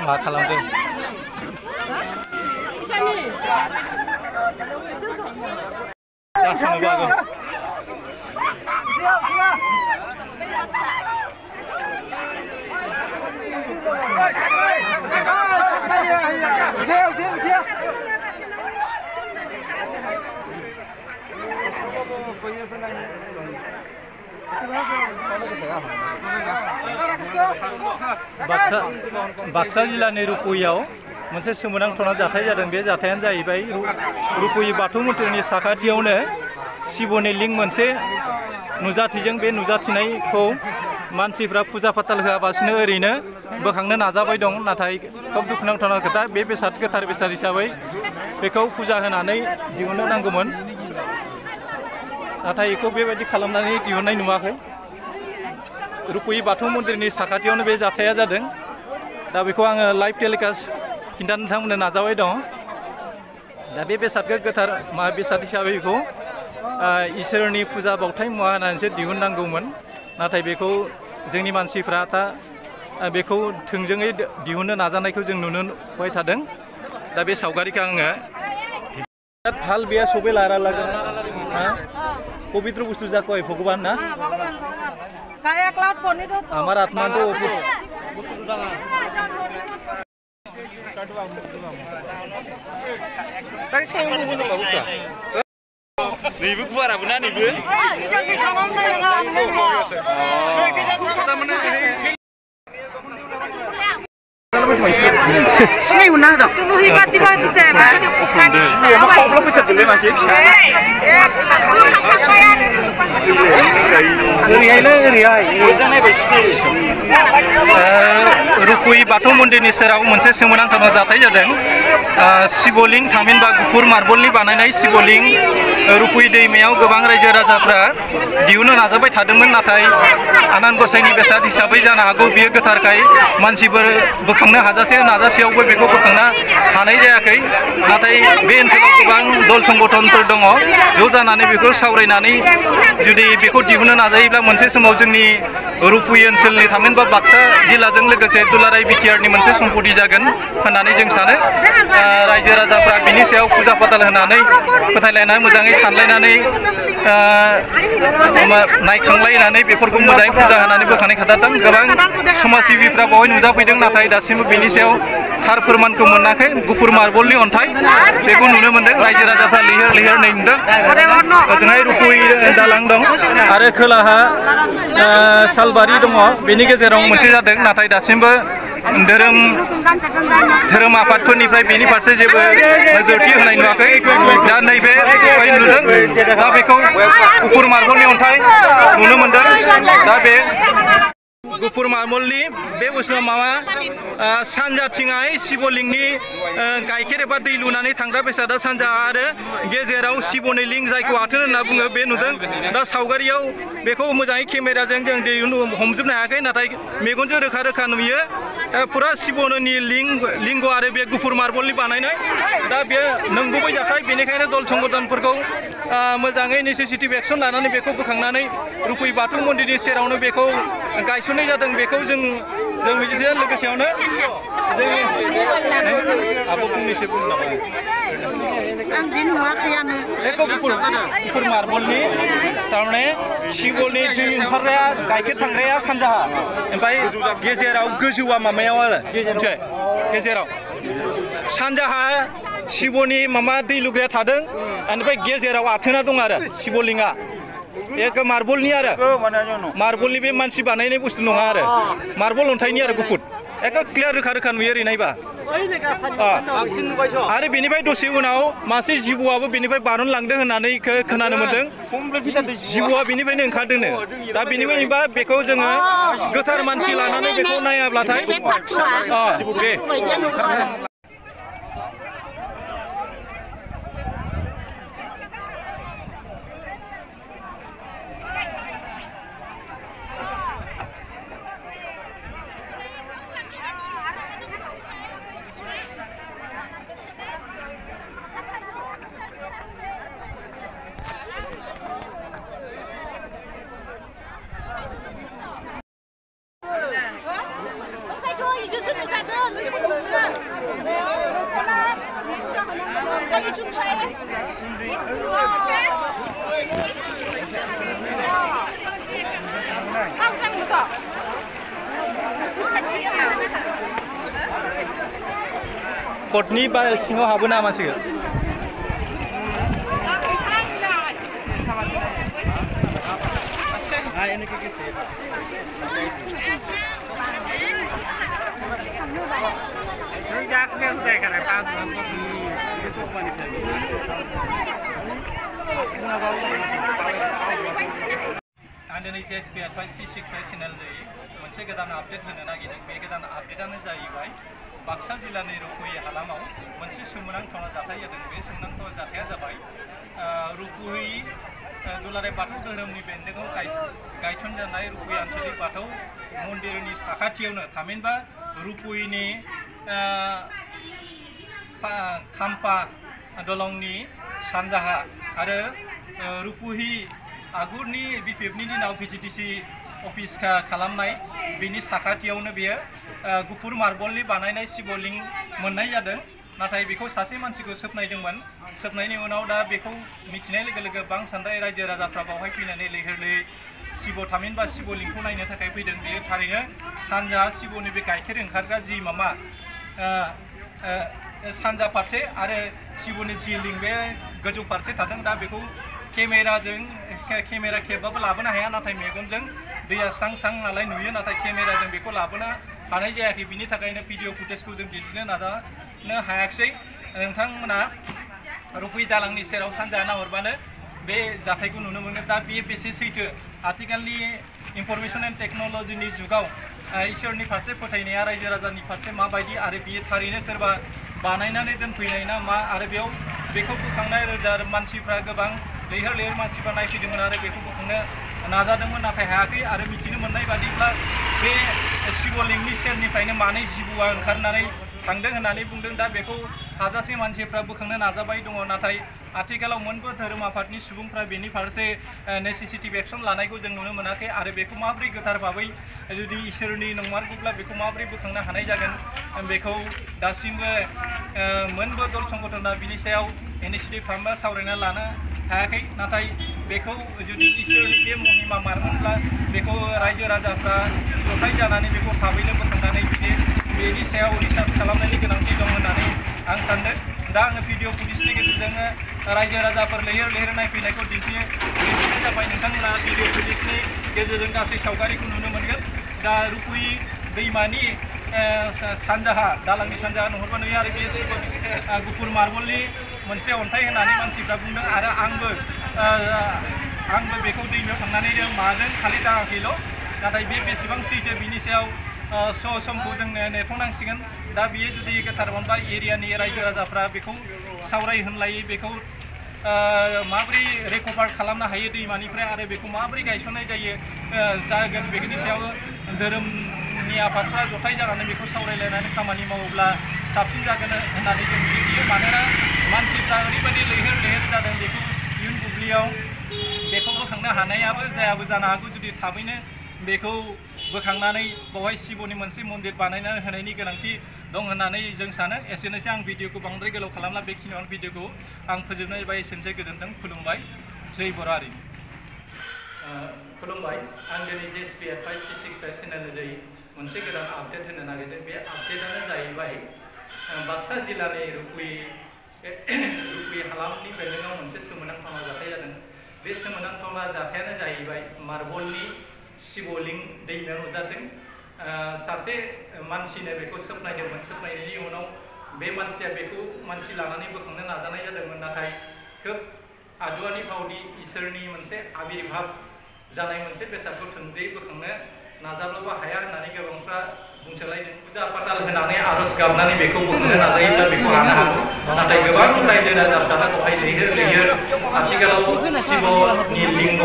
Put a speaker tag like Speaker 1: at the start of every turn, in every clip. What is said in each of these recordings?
Speaker 1: मा खालामदों जाखांनोबो हागौ बाक्सा जिल्लानि रुपुइयाव मोनसे सोमोनांथाव जाथाय जादों। बे जाथायानो जाहैबाय रुपुइ बाथौ मन्दिरनि साखाथियावनो शिवनि लिंग मोनसे नुजाथिदों। बे नुजाथिनायखौ मानसिफ्रा फुजा फाथाल होआबासिनो ओरैनो बोखांनो नाजाबाय दं। नाथाय खोब दुखुनांथाव खोथा, बे बेसाद गोथार बेसाद हिसाबै बेखौ फुजा होनानै दिहुननो नांगौमोन, नाथाय बेखौ बेबायदि खालामनानै दिहुननाय नुवाखै। रुपुइ बाथौ मन्दिरनि साखाथियावनो बे जाथाया जादों। दा बेखौ आङो लाइभ टेलिकास्ट खिन्थानो नोंथांमोननो नाजाबाय दं। दा बे बेसादखौ गोथार बेसाद हिसाबै बेखौ इसोरनि फुजा बावथाय मुवा होनानैसो दिहुननांगौमोन, नाथाय बेखौ जोंनि मानसिफ्रा दा बेखौ थोंजोङै दिहुननो नाजानायखौ जों नुबाय थादों। दा बे सावगारिखौ आङो ভাল বেয়া সবে লারা লাগে পবিত্র বস্তু যা কয় ভগবান না আমার আত্মা তো neibu kuara benar neibu sini unang dong. Tunggu tiba-tiba di sana. Emang koplo bisa dulu masih. रुपुइ बाथौ मन्दिरनि सेराव मोनसे सोमोनांथाव जाथाय जादों। शिवलिंग थामहिनबा गुफुर मार्बलनि बानायनाय शिवलिंग रुपुइ दैमायाव गोबां रायजो राजाफ्रा दिहुननो नाजाबाय थादोंमोन, नाथाय आनान गसाइनि बेसाद हिसाबै जानो हागौ बियो गोथारखाय मानसिफोर बोखांनो नाजासेयावबो बेखौ बोखांनो हानाय जायाखै। नाथाय बे ओनसोलाव गोबां दल संगठनफोर दङ, ज' जानानै बेखौ सावरायनानै जुदि बेखौ दिहुननो नाजायोब्ला मोनसे समाव जोंनि रुपुइ ओनसोलनि थामहिनबा बाक्सा जिल्लाजों लोगोसे दुलाराय बिटिआरनि मोनसे सम्पति जागोन होननानै जों सानो। रायजो राजाफ्रा बिनि सायाव फुजा फाथाल होनानै फोथायलायनानै मोजाङै सानलायनानै नायखांलायनानै बेफोरखौ मोजाङै फुजा होनानै बोखांनाय खोथा दं। गोबां समाज सिबिफ्रा बेवहाय नुजाफैदों, नाथाय दासिमबो बेनि सायाव थार फोरमानखौ मोनाखै। गुफुर मार्बलनि अन्थाइ बेखौ नुनो मोन्दों। रायजो राजाफ्रा लैहोर लैहोर नुदों। ओजोंहाय रुपुइ दालां दं आरो खोलाहा सालबारि दङ। बेनि गेजेराव मोनसे जादों, नाथाय दासिमबो धोरोम आफादफोरनिफ्राय बेनि फारसे जेबो नोजोरथि होनाय नुवाखै। दा नैबे नुदों, दा बेखौ गुफुर मार्बलनि अन्थाइ नुनो मोन्दों। दा बे गुफुर मार्बलनि बे बुस्थुआ माबा सानजाथिंहाय शिवलिंगनि गाइखेर एबा दै लुनानै थांग्रा बेसादा सानजा आरो गेजेराव शिवनि लिंग जायखौ आथोन होनना बुङो बे नुदों। दा सावगारियाव बेखौ मोजाङै केमेराजों जों हमजोबनो हायाखै, नाथाय मेगनजों रोखा रोखा नुयो फुरा शिवनि लिंग आरो बे गुफुर मार्बलनि बानायनाय। दा बे नंगुबै जाथाय, बेनिखायनो दल संगठनफोरखौ मोजाङै नेसेसिटिभ एक्सन लानानै बेखौ बोखांनानै रुपुइ बाथौ मन्दिरनि सेरावनो बेखौ गायसननाय जादों। बेखौ जों बिदिनो लोगोसेयावनो आब' फंनैसो बुंनो नामा? आं दिन नुवाखैयानो। बेखौ गुफुर मार्बलनि थारमाने शिवनि दै ओंखारनाया गाइखेर थांग्राया सानजाहा, ओमफ्राय गेजेराव गोजौआ माबायाव आरो गेजेराव सानजाहा शिवनि माबा दै लुग्राया थादों, ओमफ्राय गेजेराव आथोना दं आरो शिवलिंगा। एक मार्बलनि आरो मार्बलनि बे मानसि बानायनाय बुस्थु नङा आरो मार्बल अन्थाइनि आरो गुफुर एखे क्लियार रोखा रोखा नुयो ओरै नायबा। आरो बेनिफ्राय दसे उनाव मासे जिबौआबो बेनिफ्राय बारनलांदों होननानै खोनानो मोन्दों जिबौआ बेनिफ्रायनो ओंखारदोंनो दा बेनिफ्रायबा बेखौ जोङो गोथार मानसि लानानै बेखौ नायाब्लाथाय दे कटनि बा सिङाव हाबो ना मानसिखौ आं दिनै JSP Advice C6 चेनेल मोनसे गोदान आपडेट होनो नागिरदों बे गोदान आपडेटानो जाहैबाय बाक्सा जिल्लानि रुपुहि हालामाव मोनसे सोमोनांथाव जाथाय जादों बे सोमोनांथाव जाथाया जाबाय रुपुहि दुलाराय बाथौ धोरोमनि बेन्दोङाव गायसनजानाय रुपुहि आन्चलिक बाथौ मन्दिरनि साखाथियावनो थामहिनबा रुपुहिनि खाम्फा दलंनि सानजाहा आरो रुपुहि आगुरनि BPFनि दिनाव VGTC अफिस खालामनाय बिनि साखाथियावनो बेयो गुफुर मार्बलनि बानायनाय शिवलिंग मोननाय जादों नाथाय बेखौ सासे मानसिखौ सोबनायदोंमोन सोबनायनि उनाव दा बेखौ मिथिनाय लोगो लोगो बां सान्दाय रायजो राजाफ्रा बावहाय फैनानै लैहोर लैहोर शिव थामहिनबा शिवलिंगखौ नायनो थाखाय फैदों बेयो थारैनो सानजा शिवनि बे गाइखेर ओंखारग्रा जि मामा सानजा फारसे आरो शिवनि जि लिंग बे गोजौ फारसे थादों दा बेखौ केमेरा खेबबाबो लाबोनो हाया नाथाय मेगनजों दैया स्रां स्रां नालाय नुयो नाथाय केमेराजों बेखौ लाबोनो हानाय जायाखै बिनि थाखायनो भिडिअ फुटेजखौ जों दिन्थिनो नाजानो हायाखिसै नोंथांमोना रुपुहि दालांनि सेराव सानजा नाहरबानो बे जाथायखौ नुनो मोनो दा बेयो बेसे सैथो आथिखालनि इनफरमेशन एन्ड टेक्न'लजिनि जुगाव इसोरनि फारसे फोथायनाया रायजो राजानि फारसे माबायदि आरो बियो थारैनो सोरबा बानायनानै दोनफैनाय ना मा आरो बेखौ बोखांनाय रोजा मानसिफ्रा गोबां लैहोर लैहोर मानसिफ्रा नायफैदोंमोन आरो बेखौ बोखांनो नाजादोंमोन नाथाय हायाखै आरो मिथिनो मोननाय बादिब्ला बे शिवलिंगनि सेरनिफ्रायनो मानै जिबौआ ओंखारनानै थांदों होननानै बुंदों दा बेखौ हाजासे मानसिफ्रा बोखांनो नाजाबाय दङ नाथाय आथिखालाव मोनबो धोरोम आफादनि सुबुंफ्रा बेनि फारसे नेसेसिटिभ एक्सन लानायखौ जों नुनो मोनाखै आरो बेखौ माबोरै गोथार भाबै जुदि इसोरनि नंमारगौब्ला बेखौ माबोरै बोखांनो हानाय जागोन बेखौ दासिमबो मोनबो दल संगठना बिनि सायाव इनिसिएटिभ खालामना सावरायना लानो हायाखै नाथाय बेखौ जुदि इसोरनि बे महिमा मारमोनब्ला बेखौ रायजो राजाफ्रा जथाय जानानै बेखौ थाबैनो बोखांनानै बेनि सायाव रिसार्च खालामनायनि गोनांथि दं होननानै आं सान्दों दा आङो भिडिअ फुटेजनि गेजेरजों रायजो राजाफोर लैहोर लैहोर नायफैनायखौ दिन्थिनाय जाबाय नोंथांमोना भिडिअ फुटेजनि गेजेरजों गासै सावगारिखौ नुनो मोनगोन दा रुपुहि दैमानि सानजाहा दालांनि सानजाहा नुहुरबा नुयो आरो बे गुफुर मार्बलनि मोनसे अन्थाइ होननानै मानसिफ्रा बुंदों आरो आंबो बेखौ दैमायाव थांनानै माजों खालि दाङाखैल' नाथाय बे बेसेबां सैथो बिनि सायाव समखौ जों नेथ'नांसिगोन दा बियो जुदि गोथार मोनबा एरियानि रायजो राजाफ्रा बेखौ सावरायहोनलायो बेखौ माबोरै रिकभार खालामनो हायो दैमानिफ्राय आरो बेखौ माबोरै गायसननाय जागोन बेनि सायाव धोरोमनि आफादफ्रा जथाय जानानै बेखौ सावरायलायनानै खामानि मावोब्ला साबसिन जागोन होननानै जों मिथियो मानोना मानसिफ्रा ओरैबायदि लैहोर लैहोर जादों बेखौ इयुन बुब्लियाव बेखौ बोखांनो हानायाबो जायाबो जानो हागौ जुदि थाबैनो बेखौ बोखांनानै बावहाय शिवनि मोनसे मन्दिर बानायनानै होनायनि गोनांथि दं होननानै जों सानो एसेनोसै आं भिडिअखौ बांद्राय गोलाव खालामला बेखिनियावनो भिडिअखौ आं फोजोबनाय बाय एसेनोसै गोजोन्थों खुलुमबाय जै बर' हारि खुलुमबाय आं दिनै JSP Advice C6 चेनेलनि जै मोनसे गोदान आपडेट होनो नागिरदों बे आपडेटानो जाहैबाय बाक्सा जिल्लानि रुपुहि हालामनि बेन्दोङाव मोनसे सोमोनांथाव जाथाय जादों बे सोमोनांथाव जाथायानो जाहैबाय मार्बलनि शिवलिंग दैमायाव नुजादों सासे मानसिनो बेखौ सोबनायदोंमोन सोबनायनि उनाव बे मानसिया बेखौ मानसि लानानै बोखांनो नाजानाय जादोंमोन नाथाय खोब आदुवानि फावनि इसोरनि मोनसे आबिर्भाब जानाय मोनसे बेसादखौ थोंजोङै बोखांनो नाजाब्लाबो हाया होननानै गोबांफ्रा बुंसोलायदों फुजा फाथाल होनानै आरज गाबनानै बेखौ बोखांनो नाजायोब्ला बेखौ हानो हागौ नाथाय गोबां रायजो राजाफ्रा बेवहाय लैहोर लैहोर आथिखालाव शिवनि लिंग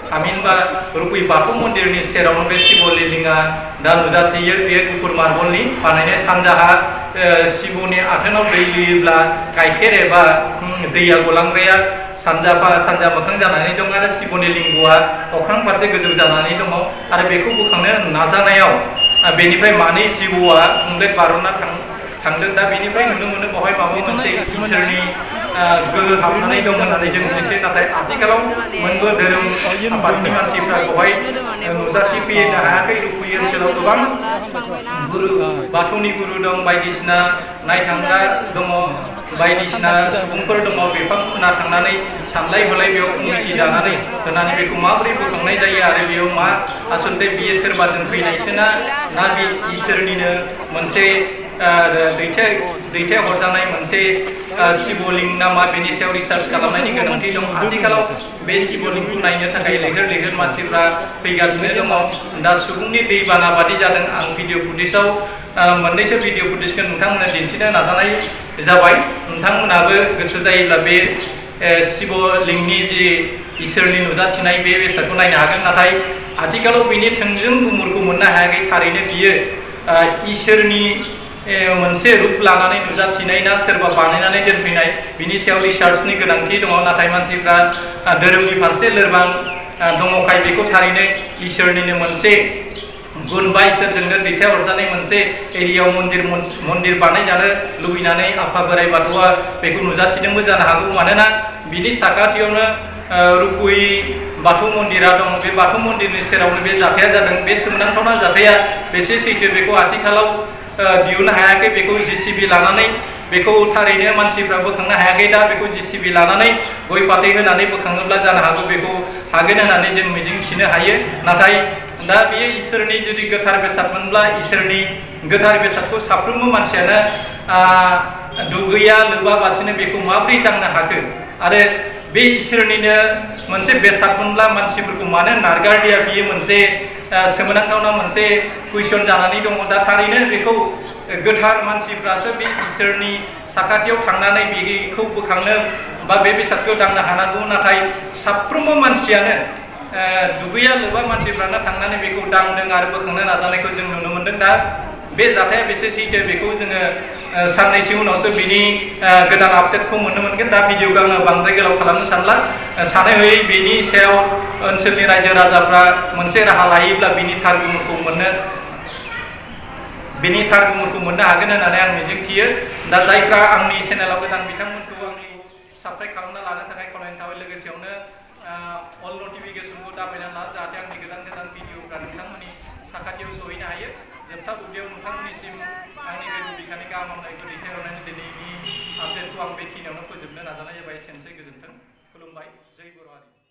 Speaker 1: थामहिनबा रुकुय बाथौ मन्दिरनि सेरावनो बे शिव लिंगा दा नुजाथियो बे गुफुर मार्बलनि बानायनाय सानजाहा शिवनि आथोनाव दै लुयोब्ला गाइखेर एबा दैया गलांग्राया सानजा मोखां जानानै दं आरो शिवनि लिंगआ अख्रां फारसे गोजौ जानानै दङ आरो बेखौ बोखांनो नाजानायाव बेनिफ्राय मानै जिबौआ बारना थांदों दा बेनिफ्राय नुनो मोनो बेवहाय माबा मोनसे इसोरनि गोहो हाबनानै दं होननानै जों मिथियो नाथाय आथिखालाव मोनबो धोरोम आफादनि मानसिफ्रा बेवहाय नुजाथिफैनो हायाखै रुकुय ओनसोलाव गोबां गुरु बाथौनि गुरु दं बायदिसिना नायथांग्रा दङ बायदिसिना सुबुंफोर दङ बिफांमोना थांनानै सानलाय हलाय बेयाव कमिटि दानानै होनानै बेखौ माबोरै बोखांनाय जायो आरो बेयाव मा आसलथे बियो सोरबा दोनफैनायसो ना बे इसोरनिनो मोनसे दैथाय हरजानाय मोनसे शिवलिंग ना मा बेनि सायाव रिसार्च खालामनायनि गोनांथि दं आथिखालाव बे शिवलिंगखौ नायनो थाखाय लैहोर लैहोर मानसिफ्रा फैगासिनो दङ दा सुबुंनि दैबाना बादि जादों आं भिडिअ फुटेजाव मोननैसो भिडिअ फुटेजखौ नोंथांमोननो दिन्थिनो नाजानाय जाबाय नोंथांमोनाबो गोसो जायोब्ला बे शिवलिंगनि जि इसोरनि नुजाथिनाय बे बेसादखौ नायनो हागोन नाथाय आथिखालाव बेनि थोंजों गुमुरखौ मोननो हायाखै थारैनो बियो इसोरनि मोनसे रूप लानानै नुजाथिनाय ना सोरबा बानायनानै दोनफैनाय बिनि सायाव रिसार्चनि गोनांथि दङ नाथाय मानसिफ्रा धोरोमनि फारसे लोरबां दङखाय बेखौ थारैनो इसोरनिनो मोनसे गुन बा इसोरजोंनो दैथायहरजानाय मोनसे एरियायाव मन्दिर बानायजानो लुबैनानै आफा बोराइ बाथौआ बेखौ नुजाथिदोंबो जानो हागौ मानोना बिनि साखाथियावनो रुकुय बाथौ मन्दिरा दं बे बाथौ मन्दिरनि सेरावनो बे जाथाया जादों बे सोमोनांथावना जाथाया बेसे सैथो बेखौ आथिखालाव दिहुननो हायाखै बेखौ JCB लानानै बेखौ थारैनो मानसिफ्रा बोखांनो हायाखै दा बेखौ JCB लानानै गय फाथै होनानै बोखाङोब्ला जानो हागौ बेखौ हागोन होननानै जों मिजिंथिनो हायो नाथाय दा बेयो इसोरनि जुदि गोथार बेसादमोनब्ला इसोरनि गोथार बेसादखौ साफ्रोमबो मानसियानो दुगैया लोबाबासिनो बेखौ माबोरै दांनो हाखो आरो बे इसोरनिनो मोनसे बेसादमोनब्ला मानसिफोरखौ मानो नारगारदिया बियो मोनसे सोमोनांथावना मोनसे कुइसन जानानै दङ दा थारैनो बेखौ गोथार मानसिफ्रासो बे इसोरनि साखाथियाव थांनानै बेखौ बोखांनो बा बे बेसादखौ दांनो हानांगौ नाथाय साफ्रोमबो मानसियानो दुगैया लोबा मानसिफ्रानो थांनानै बेखौ दांदों आरो बोखांनो नाजानायखौ जों नुनो मोनदों दा बे जाथाया बेसे सैथो बेखौ जोङो साननैसो उनावसो बिनि गोदान आपडेटखौ मोननो मोनगोन दा भिडिअखौ आङो बांद्राय गोलाव खालामनो सानला सानै हयै बेनि सायाव ओनसोलनि रायजो राजाफ्रा मोनसे राहा लायोब्ला बिनि थार गुमुरखौ मोननो हागोन होननानै आं मिजिंथियो दा जायफ्रा आंनि चेनेलाव गोदान बिथांमोनखौ आंनि साबस्क्राइब खालामना लानो थाखाय खावलायनाय थाबाय लोगोसेयावनो अल नटिफिकेसनखौ दाबायना ला जाहाथे आंनि गोदान भिडिअफ्रा नोंथांमोननि साखाथियाव सहैनो हायो जोबथा बुब्लियाव नोंथांमोननिसिम आंनि गोजौ बिखानि गाहाम हामलायनायखौ दैथायहरनानै दिनैनि आपडेटखौ आं बेखिनियावनो फोजोबनो नाजानाय जाबाय एसेनोसै गोजोन्थों खुलुमबाय जय बर' हारि।